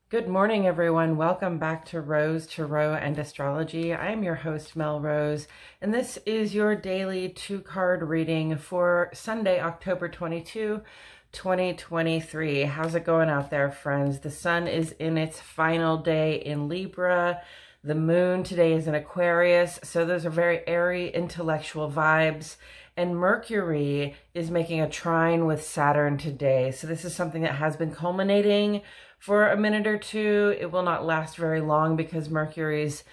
Good morning, everyone. Welcome back to Rose, Tarot, and Astrology. I am your host, Mel Rose, and this is your daily two-card reading for Sunday, October 22, 2023. How's it going out there, friends? The sun is in its final day in Libra. The moon today is in Aquarius, so those are very airy, intellectual vibes. And Mercury is making a trine with Saturn today. So this is something that has been culminating for a minute or two. It will not last very long because Mercury's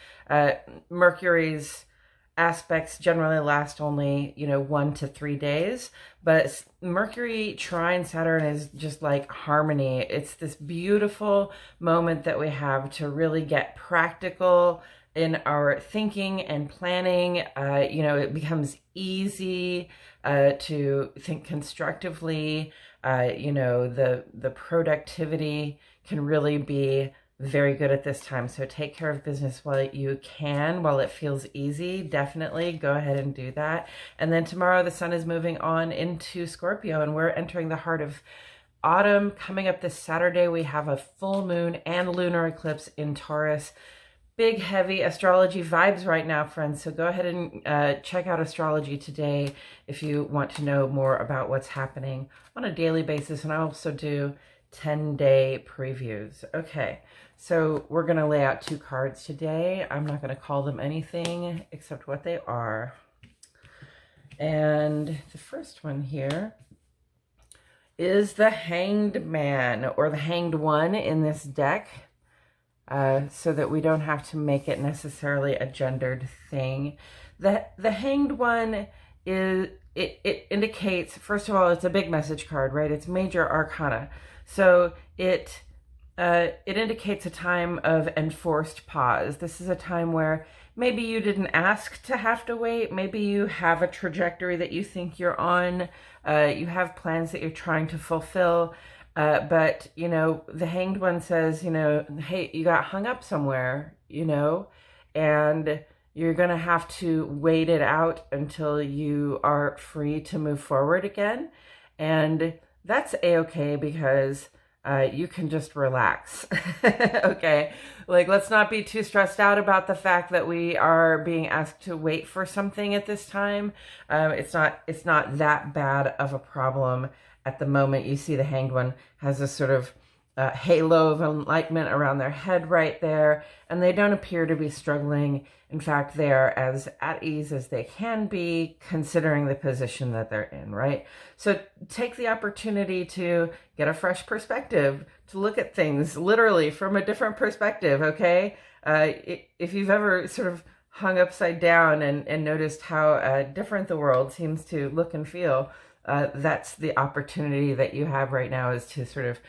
aspects generally last only, 1 to 3 days. But Mercury trine Saturn is just like harmony. It's this beautiful moment that we have to really get practical in our thinking and planning. It becomes easy to think constructively. The productivity can really be very good at this time. So take care of business while you can, while it feels easy. Definitely go ahead and do that. And then tomorrow the sun is moving on into Scorpio, and we're entering the heart of autumn. Coming up this Saturday, we have a full moon and lunar eclipse in Taurus. Big, heavy astrology vibes right now, friends. So go ahead and check out Astrology Today if you want to know more about what's happening on a daily basis. And I also do 10-day previews. Okay, so we're going to lay out two cards today. I'm not going to call them anything except what they are. And the first one here is the Hanged Man, or the Hanged One in this deck. So that we don't have to make it necessarily a gendered thing. The Hanged One is, it indicates, first of all, it's a big message card, right? It's major arcana. So it indicates a time of enforced pause. This is a time where maybe you didn't ask to have to wait. Maybe you have a trajectory that you think you're on. You have plans that you're trying to fulfill. But, the Hanged One says, hey, you got hung up somewhere, and you're going to have to wait it out until you are free to move forward again. And that's a-okay because you can just relax. Okay. Like, let's not be too stressed out about the fact that we are being asked to wait for something at this time. It's not that bad of a problem. At the moment, you see the Hanged One has a sort of halo of enlightenment around their head right there, and they don't appear to be struggling. In fact, they're as at ease as they can be, considering the position that they're in, right? So take the opportunity to get a fresh perspective, to look at things literally from a different perspective, okay? If you've ever sort of hung upside down and noticed how different the world seems to look and feel, that's the opportunity that you have right now, is to sort of,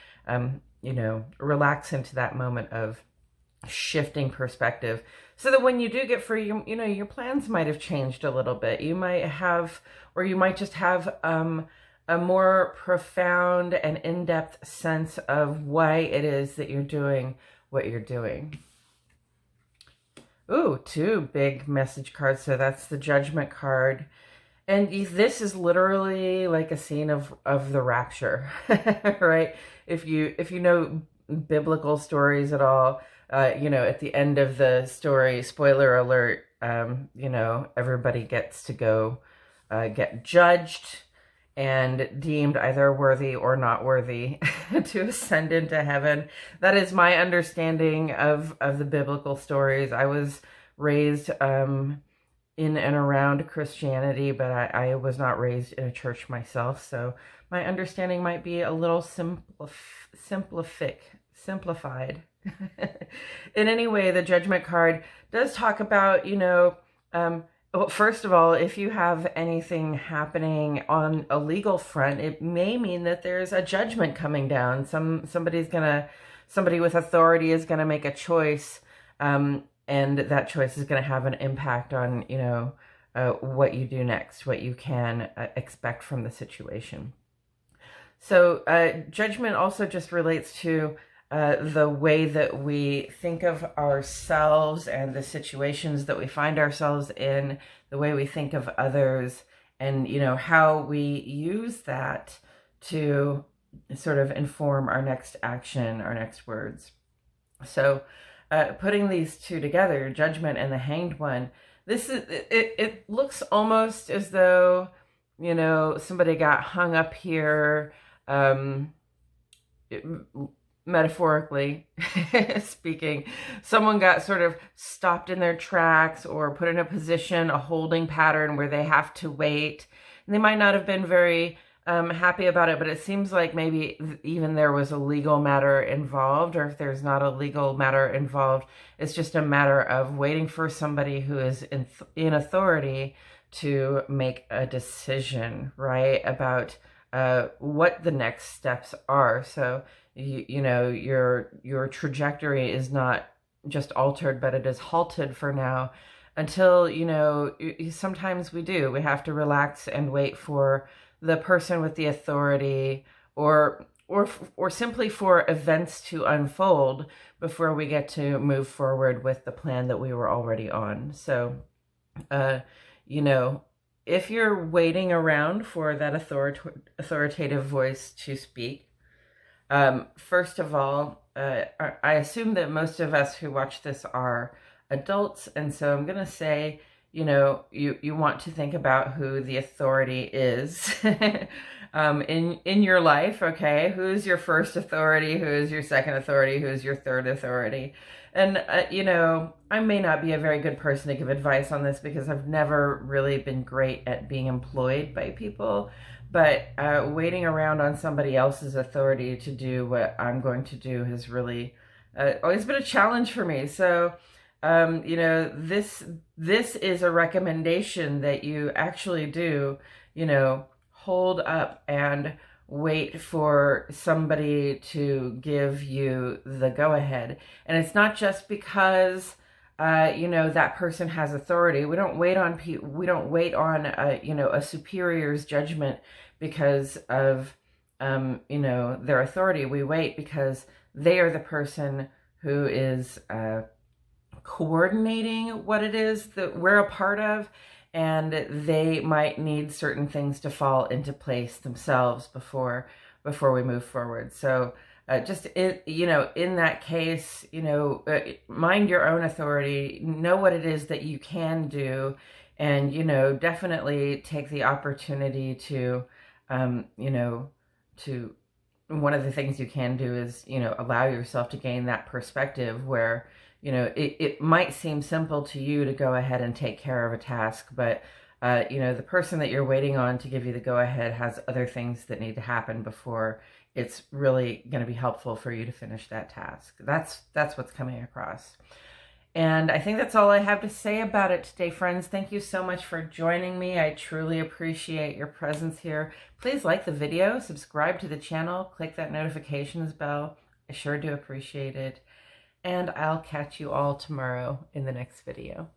relax into that moment of shifting perspective, so that when you do get free, your plans might have changed a little bit. You might have, or you might just have a more profound and in-depth sense of why it is that you're doing what you're doing. Ooh, two big message cards. So that's the Judgment card. And this is literally like a scene of the rapture, right? If you know biblical stories at all, at the end of the story, spoiler alert, everybody gets to go get judged and deemed either worthy or not worthy to ascend into heaven. That is my understanding of the biblical stories. I was raised in and around Christianity, but I was not raised in a church myself, so my understanding might be a little simplified. In any way, the Judgment card does talk about, well, first of all, if you have anything happening on a legal front, it may mean that there's a judgment coming down. Somebody with authority is gonna make a choice, and that choice is going to have an impact on, what you do next, what you can expect from the situation. So judgment also just relates to the way that we think of ourselves and the situations that we find ourselves in, the way we think of others, and, how we use that to sort of inform our next action, our next words. So putting these two together, Judgment and the Hanged One, this is it looks almost as though, you know, somebody got hung up here, metaphorically speaking. Someone got sort of stopped in their tracks or put in a position, a holding pattern where they have to wait. And they might not have been very happy about it, but it seems like maybe even there was a legal matter involved, or if there's not a legal matter involved, it's just a matter of waiting for somebody who is in authority to make a decision, right, about what the next steps are. So, you know, your trajectory is not just altered, but it is halted for now until, you know, sometimes we have to relax and wait for the person with the authority, or simply for events to unfold before we get to move forward with the plan that we were already on. So, you know, if you're waiting around for that authoritative voice to speak, first of all, I assume that most of us who watch this are adults, and so I'm going to say, you know, you want to think about who the authority is in your life, okay? Who's your first authority? Who is your second authority? Who is your third authority? And, you know, I may not be a very good person to give advice on this because I've never really been great at being employed by people, but waiting around on somebody else's authority to do what I'm going to do has really always been a challenge for me. So, you know, this is a recommendation that you actually do, you know, hold up and wait for somebody to give you the go-ahead. And it's not just because, you know, that person has authority. We don't wait on you know, a superior's judgment because of, you know, their authority. We wait because they are the person who is, coordinating what it is that we're a part of, and they might need certain things to fall into place themselves before we move forward. So just you know, in that case, you know, mind your own authority, know what it is that you can do, and, you know, definitely take the opportunity to, you know, one of the things you can do is, you know, allow yourself to gain that perspective where, you know, it might seem simple to you to go ahead and take care of a task, but, you know, the person that you're waiting on to give you the go-ahead has other things that need to happen before it's really going to be helpful for you to finish that task. That's what's coming across. And I think that's all I have to say about it today, friends. Thank you so much for joining me. I truly appreciate your presence here. Please like the video, subscribe to the channel, click that notifications bell. I sure do appreciate it. And I'll catch you all tomorrow in the next video.